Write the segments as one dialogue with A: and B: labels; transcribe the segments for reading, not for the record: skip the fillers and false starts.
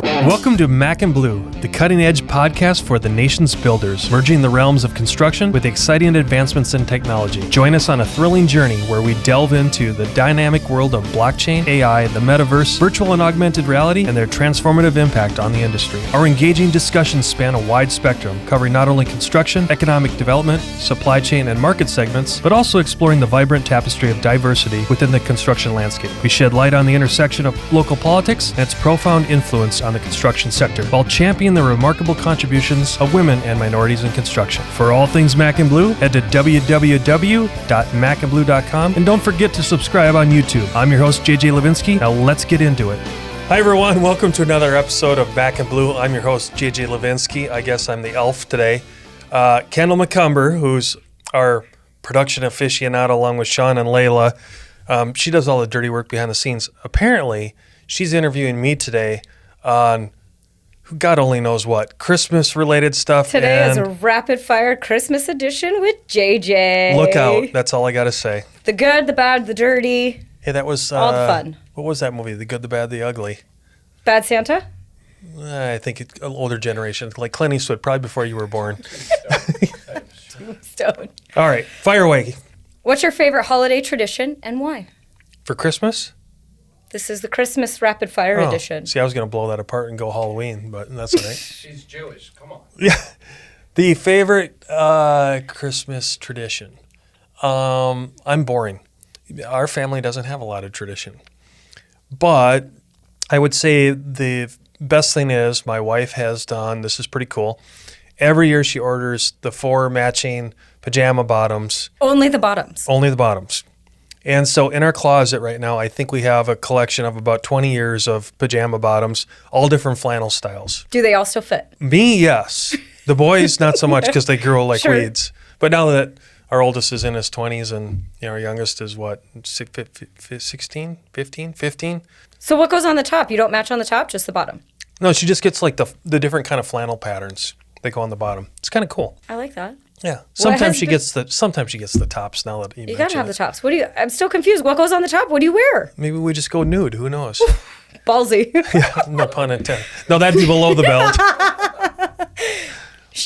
A: Welcome to MAC Bleu, the cutting-edge podcast for the nation's builders, merging the realms of construction with exciting advancements in technology. Join us on a thrilling journey where we delve into the dynamic world of blockchain, AI, the Metaverse, virtual and augmented reality, and their transformative impact on the industry. Our engaging discussions span a wide spectrum, covering not only construction, economic development, supply chain, and market segments, but also exploring the vibrant tapestry of diversity within the construction landscape. We shed light on the intersection of local politics and its profound influence on the construction sector, while championing the remarkable contributions of women and minorities in construction. For all things MAC Bleu, head to www.macandblue.com and don't forget to subscribe on YouTube. I'm your host, JJ Levenske. Now let's get into it. Hi everyone, welcome to another episode of MAC Bleu. I'm your host, JJ Levenske. I guess I'm the elf today. Kendall McCumber, who's our production aficionado along with Sean and Layla. She does all the dirty work behind the scenes. Apparently, she's interviewing me today on God only knows what, Christmas-related stuff.
B: Today is a rapid-fire Christmas edition with JJ.
A: Look out. That's all I got to say.
B: The good, the bad, the dirty.
A: Hey, that was...
B: all the fun.
A: What was that movie? The Good, the Bad, the Ugly.
B: Bad Santa?
A: I think it's an older generation, like Clint Eastwood, probably before you were born.
B: Stone.
A: All right, fire away.
B: What's your favorite holiday tradition and why?
A: For Christmas?
B: This is the Christmas rapid fire edition.
A: See, I was going to blow that apart and go Halloween, but that's all right.
C: She's Jewish. Come on.
A: Yeah. The favorite Christmas tradition. I'm boring. Our family doesn't have a lot of tradition. But I would say the best thing is my wife has done, this is pretty cool. Every year she orders the 4 matching pajama bottoms.
B: Only the bottoms.
A: Only the bottoms. And so in our closet right now, I think we have a collection of about 20 years of pajama bottoms, all different flannel styles.
B: Do they all still fit?
A: Me, yes. The boys, not so much because they grow like
B: Sure.
A: weeds. But now that our oldest is in his 20s and our youngest is what, 16, 15?
B: So what goes on the top? You don't match on the top, just the bottom?
A: No, she just gets like the different kind of flannel patterns that go on the bottom. It's kind of cool.
B: I like that.
A: Yeah. Sometimes she gets the tops now that
B: You gotta have the tops. I'm still confused. What goes on the top? What do you wear?
A: Maybe we just go nude. Who knows?
B: Ballsy.
A: Yeah, no pun intended. No, that'd be below the belt.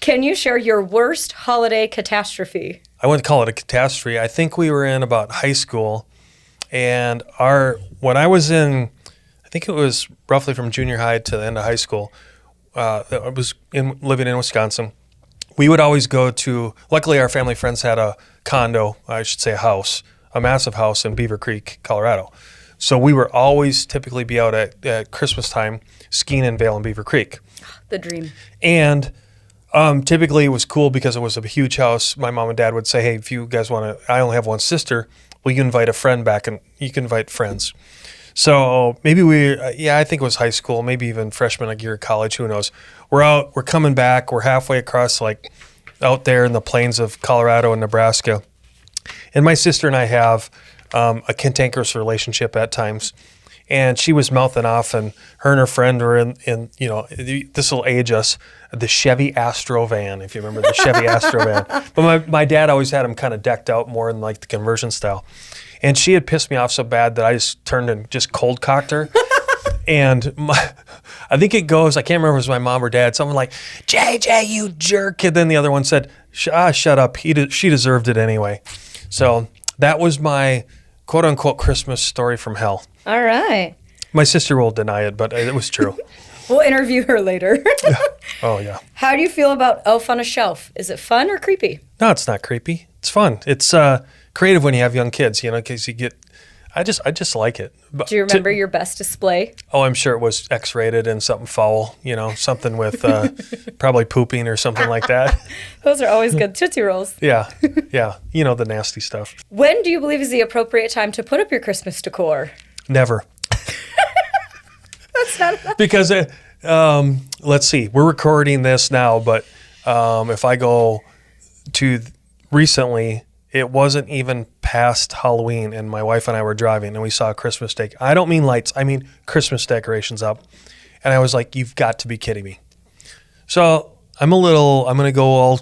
B: Can you share your worst holiday catastrophe?
A: I wouldn't call it a catastrophe. I think we were in about high school, and when I was in, I think it was roughly from junior high to the end of high school. I was living in Wisconsin. We would always go to, luckily our family friends had a condo, I should say a house, a massive house in Beaver Creek, Colorado. So we were always typically be out at Christmas time skiing in Vail and Beaver Creek.
B: The dream.
A: And typically it was cool because it was a huge house. My mom and dad would say, hey, if you guys want to, I only have one sister, will you invite a friend back and you can invite friends. So maybe I think it was high school, maybe even freshman year of college, who knows. We're coming back, we're halfway across, like out there in the plains of Colorado and Nebraska. And my sister and I have a cantankerous relationship at times. And she was mouthing off, and her friend were in this will age us, the Chevy Astro van, if you remember the Chevy Astro van. But my dad always had them kind of decked out more in like the conversion style. And she had pissed me off so bad that I just turned and just cold cocked her. And I think it goes, I can't remember if it was my mom or dad, someone like, JJ, you jerk. And then the other one said, shut up. She deserved it anyway. So that was my quote unquote Christmas story from hell.
B: All right.
A: My sister will deny it, but it was true.
B: We'll interview her later.
A: Yeah. Oh, yeah.
B: How do you feel about Elf on a Shelf? Is it fun or creepy?
A: No, it's not creepy. It's fun. It's creative when you have young kids, because you get, I just like it. But
B: Do you remember your best display?
A: Oh, I'm sure it was X-rated and something foul, something with probably pooping or something like that.
B: Those are always good. Tootsie Rolls.
A: Yeah, the nasty stuff.
B: When do you believe is the appropriate time to put up your Christmas decor?
A: Never.
B: That's not enough.
A: Because, let's see, we're recording this now, but if I go to recently, it wasn't even past Halloween, and my wife and I were driving, and we saw a Christmas I don't mean lights, I mean Christmas decorations up. And I was like, you've got to be kidding me. So I'm going to go all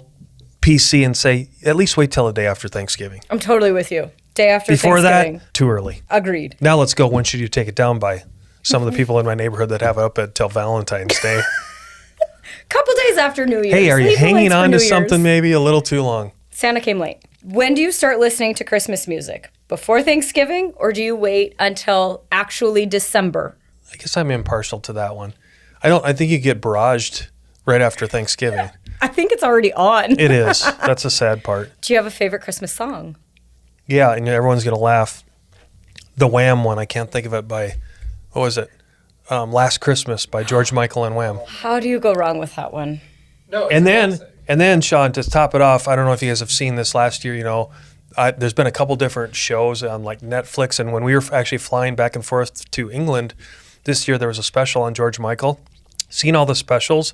A: PC and say, at least wait till the day after Thanksgiving.
B: I'm totally with you. Day after
A: Before
B: Thanksgiving.
A: that, too early.
B: Agreed.
A: Now let's go, when should you take it down by? some of the people in my neighborhood that have it up until Valentine's Day.
B: Couple days after New Year's.
A: Hey, are you
B: Leave the
A: hanging
B: lights for
A: on
B: New
A: to something
B: Year's.
A: maybe a little too long?
B: Santa came late. When do you start listening to Christmas music? Before Thanksgiving, or do you wait until actually December?
A: I guess I'm impartial to that one. I think you get barraged right after Thanksgiving.
B: I think it's already on.
A: It is. That's a sad part.
B: Do you have a favorite Christmas song?
A: Yeah, and everyone's going to laugh. The Wham one, I can't think of it by, what was it? Last Christmas by George Michael and Wham.
B: How do you go wrong with that one?
C: No, it's
A: And
C: classic.
A: then, Sean, to top it off, I don't know if you guys have seen this last year, there's been a couple different shows on like Netflix, and when we were actually flying back and forth to England this year, there was a special on George Michael. Seeing all the specials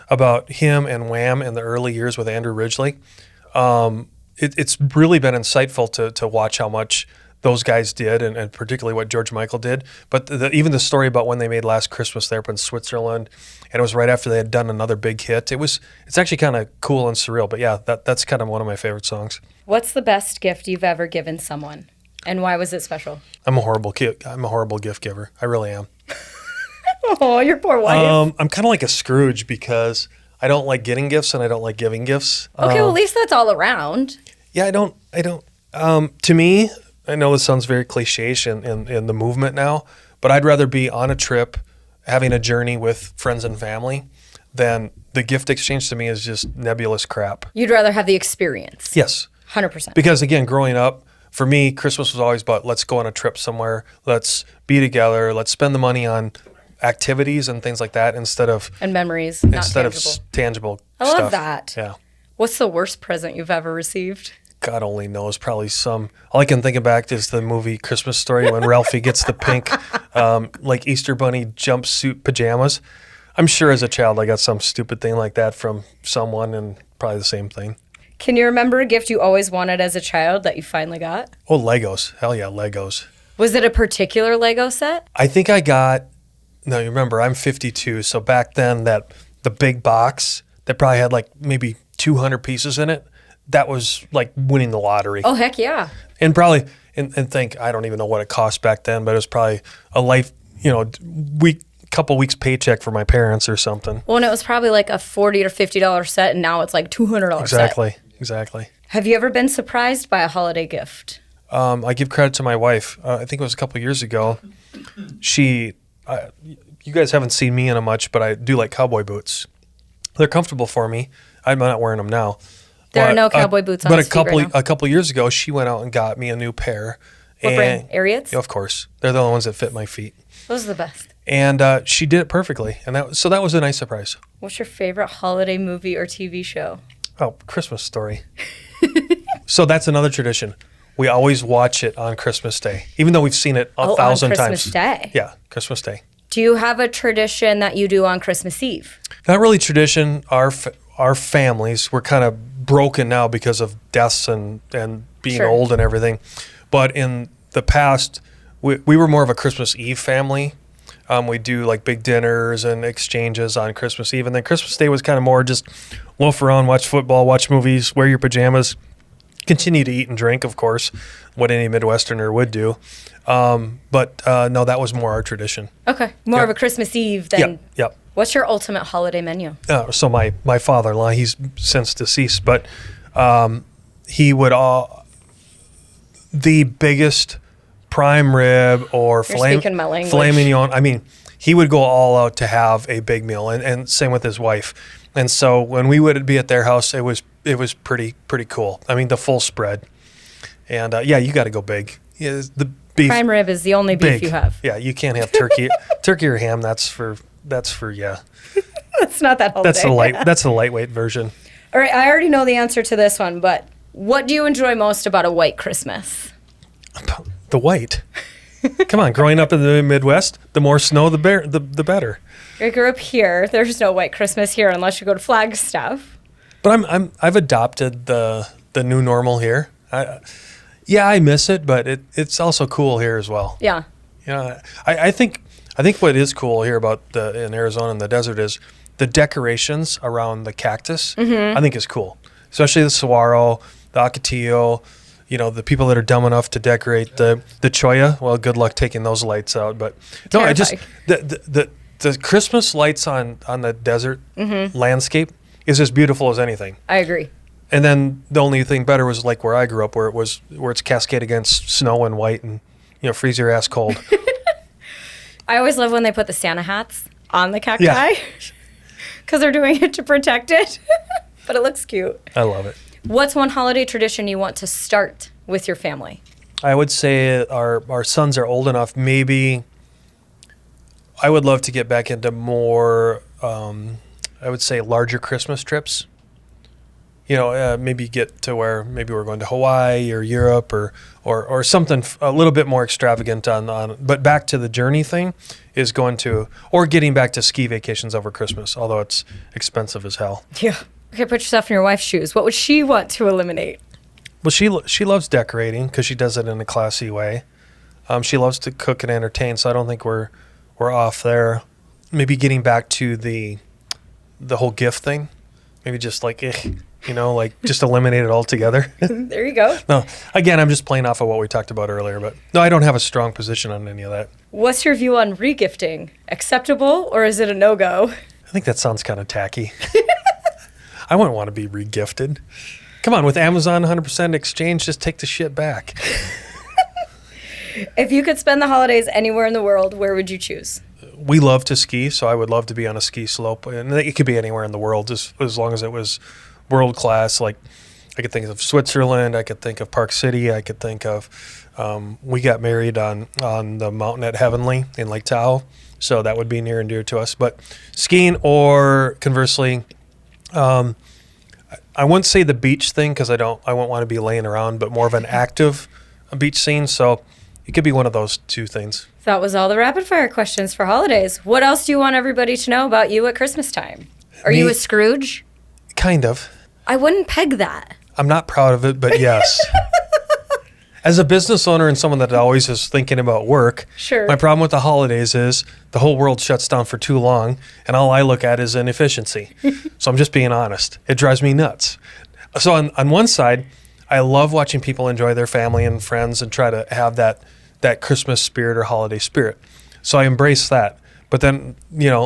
A: about him and Wham in the early years with Andrew Ridgeley, it's really been insightful to watch how much those guys did, and particularly what George Michael did. But even the story about when they made Last Christmas there up in Switzerland, and it was right after they had done another big hit. It's actually kind of cool and surreal. But yeah, that's kind of one of my favorite songs.
B: What's the best gift you've ever given someone? And why was it special?
A: I'm a horrible gift giver. I really am.
B: Oh, your poor wife.
A: I'm kind of like a Scrooge because I don't like getting gifts and I don't like giving gifts.
B: Okay, well, at least that's all around.
A: Yeah, I don't. To me, I know this sounds very cliche-ish in the movement now, but I'd rather be on a trip, having a journey with friends and family, than the gift exchange. To me is just nebulous crap.
B: You'd rather have the experience.
A: Yes.
B: 100%.
A: Because again, growing up, for me, Christmas was always about let's go on a trip somewhere, let's be together, let's spend the money on activities and things like that instead of
B: And memories, not tangible.
A: tangible
B: I love
A: stuff.
B: that.
A: Yeah.
B: What's the worst present you've ever received?
A: God only knows, probably some. All I can think back is the movie Christmas Story when Ralphie gets the pink, like Easter Bunny jumpsuit pajamas. I'm sure as a child I got some stupid thing like that from someone, and probably the same thing.
B: Can you remember a gift you always wanted as a child that you finally got?
A: Oh, Legos. Hell yeah, Legos.
B: Was it a particular Lego set?
A: I think I got, no, you remember, I'm 52, so back then the big box that probably had like maybe 200 pieces in it, that was like winning the lottery.
B: Oh, heck yeah.
A: And probably, and think, I don't even know what it cost back then, but it was probably a life, couple weeks paycheck for my parents or something.
B: Well, and it was probably like a $40 or $50 set, and now it's like $200 set.
A: Exactly.
B: Have you ever been surprised by a holiday gift?
A: I give credit to my wife. I think it was a couple years ago. You guys haven't seen me in them much, but I do like cowboy boots. They're comfortable for me. I'm not wearing them now.
B: There are no cowboy boots on
A: But
B: his feet right now.
A: a couple years ago, she went out and got me a new pair.
B: What brand? Ariats?
A: Yeah, of course. They're the only ones that fit my feet.
B: Those are the best.
A: And she did it perfectly. And that was a nice surprise.
B: What's your favorite holiday movie or TV show?
A: Oh, Christmas Story. So that's another tradition. We always watch it on Christmas Day, even though we've seen it a thousand
B: on
A: times.
B: Christmas Day.
A: Yeah, Christmas Day.
B: Do you have a tradition that you do on Christmas Eve?
A: Not really tradition. Our families, we're kind of broken now because of deaths and being
B: Sure.
A: old and everything. But in the past, we were more of a Christmas Eve family. We do like big dinners and exchanges on Christmas Eve. And then Christmas Day was kind of more just loaf around, watch football, watch movies, wear your pajamas, continue to eat and drink, of course, what any Midwesterner would do. But no, that was more our tradition.
B: Okay. More of a Christmas Eve than...
A: Yep.
B: What's your ultimate holiday menu?
A: So my father-in-law, he's since deceased, but he would the biggest prime rib or
B: speaking my language.
A: filet mignon. I mean, he would go all out to have a big meal, and same with his wife. And so when we would be at their house, it was pretty cool. I mean, the full spread. And yeah, you got to go big. Yeah, the beef.
B: Prime rib is the only beef
A: big.
B: you have.
A: Yeah, you can't have turkey, turkey or ham. That's for yeah.
B: It's not that holiday.
A: That's the lightweight version.
B: All right, I already know the answer to this one, but what do you enjoy most about a white Christmas?
A: The white. Come on, growing up in the Midwest, the more snow, the better.
B: I grew up here. There's no white Christmas here unless you go to Flagstaff.
A: But I've adopted the new normal here. I miss it, but it's also cool here as well.
B: Yeah.
A: I think what is cool here about in Arizona and the desert is the decorations around the cactus. I think is cool, especially the saguaro, the ocotillo. the people that are dumb enough to decorate the cholla, well, good luck taking those lights out. But no, I just the Christmas lights on the desert landscape is as beautiful as anything.
B: I agree.
A: And then the only thing better was like where I grew up, where it's cascade against snow and white and freeze your ass cold.
B: I always love when they put the Santa hats on the cacti because they're doing it to protect it. But it looks cute.
A: I love it.
B: What's one holiday tradition you want to start with your family?
A: I would say our sons are old enough. Maybe I would love to get back into more, I would say, larger Christmas trips. Maybe get to where maybe we're going to Hawaii or Europe or something a little bit more extravagant on. But back to the journey thing is getting back to ski vacations over Christmas, although it's expensive as hell.
B: Yeah. Okay, put yourself in your wife's shoes. What would she want to eliminate?
A: Well, she loves decorating because she does it in a classy way. She loves to cook and entertain, so I don't think we're off there. Maybe getting back to the whole gift thing. Maybe just just eliminate it altogether.
B: There you go.
A: No, again, I'm just playing off of what we talked about earlier, but no, I don't have a strong position on any of that.
B: What's your view on regifting? Acceptable or is it a no-go?
A: I think that sounds kind of tacky. I wouldn't want to be regifted. Come on, with Amazon 100% exchange, just take the shit back.
B: If you could spend the holidays anywhere in the world, where would you choose?
A: We love to ski, so I would love to be on a ski slope. And it could be anywhere in the world, just as long as it was world class. Like, I could think of Switzerland. I could think of Park City. I could think of, we got married on the mountain at Heavenly in Lake Tahoe. So that would be near and dear to us. But skiing, or conversely, I wouldn't say the beach thing because I won't want to be laying around, but more of an active beach scene. So it could be one of those two things.
B: That was all the rapid fire questions for holidays. What else do you want everybody to know about you at Christmas time? Are you a Scrooge?
A: Kind of.
B: I wouldn't peg that.
A: I'm not proud of it, but yes. As a business owner and someone that always is thinking about work,
B: sure.
A: My problem with the holidays is the whole world shuts down for too long, and all I look at is inefficiency. So I'm just being honest. It drives me nuts. So on one side, I love watching people enjoy their family and friends and try to have that Christmas spirit or holiday spirit. So I embrace that. But then,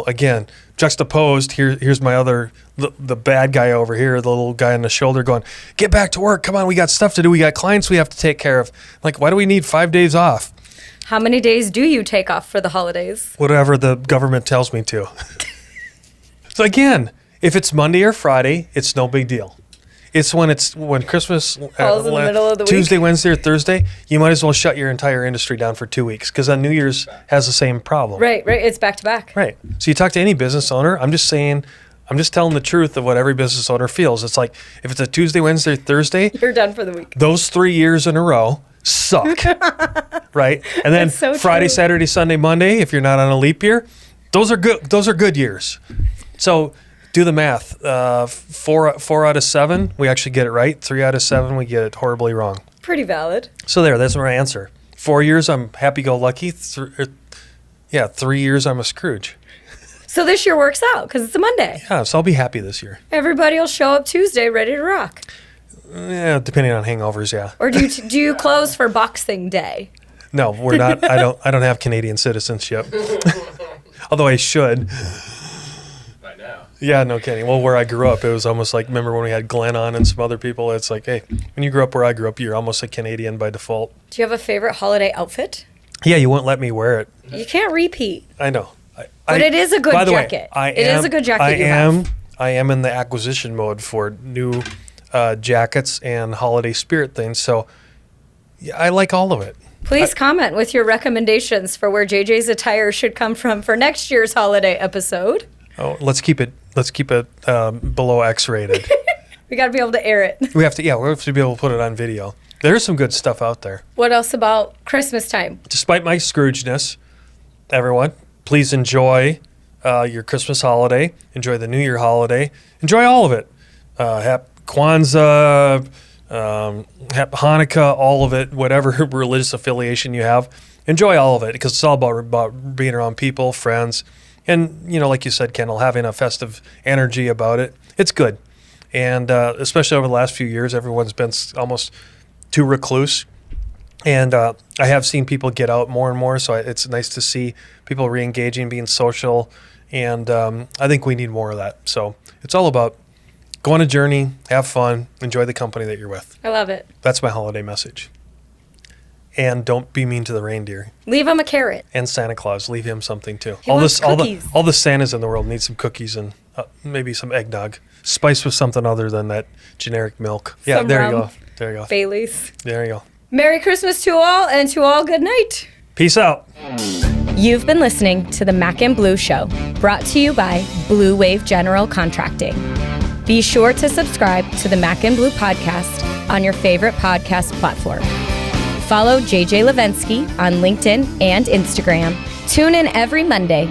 A: again, juxtaposed, here's my other, the bad guy over here, the little guy on the shoulder going, get back to work. Come on, we got stuff to do. We got clients we have to take care of. Like, why do we need 5 days off?
B: How many days do you take off for the holidays?
A: Whatever the government tells me to. So again, if it's Monday or Friday, it's no big deal. It's when Christmas
B: falls in the middle of the
A: Tuesday,
B: week.
A: Wednesday, or Thursday, you might as well shut your entire industry down for 2 weeks because on New Year's has the same problem.
B: Right. It's back to back.
A: Right. So you talk to any business owner, I'm just telling the truth of what every business owner feels. It's like if it's a Tuesday, Wednesday, Thursday,
B: you're done for the week.
A: Those 3 years in a row suck. Right? And then
B: so
A: Friday,
B: true.
A: Saturday, Sunday, Monday, if you're not on a leap year, those are good years. So do the math. 4 out of 7, we actually get it right. 3 out of 7, we get it horribly wrong.
B: Pretty valid.
A: So that's my answer. 4 years, I'm happy-go-lucky. 3 years, I'm a Scrooge.
B: So this year works out because it's a Monday.
A: Yeah, so I'll be happy this year.
B: Everybody will show up Tuesday ready to rock.
A: Yeah, depending on hangovers, yeah.
B: Or do you close for Boxing Day?
A: No, we're not. I don't have Canadian citizenship. Although I should.
C: Right now.
A: Yeah, no kidding. Well, where I grew up, it was almost like, remember when we had Glenn on and some other people? It's like, hey, when you grew up where I grew up, you're almost a Canadian by default.
B: Do you have a favorite holiday outfit?
A: Yeah, you wouldn't let me wear it.
B: You can't repeat.
A: I know.
B: But it is a good jacket.
A: I am in the acquisition mode for new jackets and holiday spirit things. So yeah, I like all of it.
B: Please comment with your recommendations for where JJ's attire should come from for next year's holiday episode.
A: Oh, let's keep it below X-rated.
B: We got to be able to air it.
A: We have to be able to put it on video. There's some good stuff out there.
B: What else about Christmas time?
A: Despite my Scroogeness, everyone, please enjoy your Christmas holiday. Enjoy the New Year holiday. Enjoy all of it. Happy Kwanzaa, Happy Hanukkah, all of it, whatever religious affiliation you have. Enjoy all of it because it's all about being around people, friends, and, like you said, Kendall, having a festive energy about it. It's good. And especially over the last few years, everyone's been almost too recluse. And I have seen people get out more and more, so it's nice to see people re-engaging, being social, and I think we need more of that. So it's all about go on a journey, have fun, enjoy the company that you're with.
B: I love it.
A: That's my holiday message. And don't be mean to the reindeer.
B: Leave him a carrot.
A: And Santa Claus, leave him something too.
B: He wants cookies.
A: All the Santas in the world need some cookies and maybe some eggnog, spiced with something other than that generic milk. Yeah,
B: Some
A: there
B: rum.
A: you go. There you go.
B: Baileys.
A: There you go.
B: Merry Christmas to all, and to all, good night.
A: Peace out.
B: You've been listening to the MAC Bleu Show, brought to you by Blue Wave General Contracting. Be sure to subscribe to the MAC Bleu podcast on your favorite podcast platform. Follow JJ Levenske on LinkedIn and Instagram. Tune in every Monday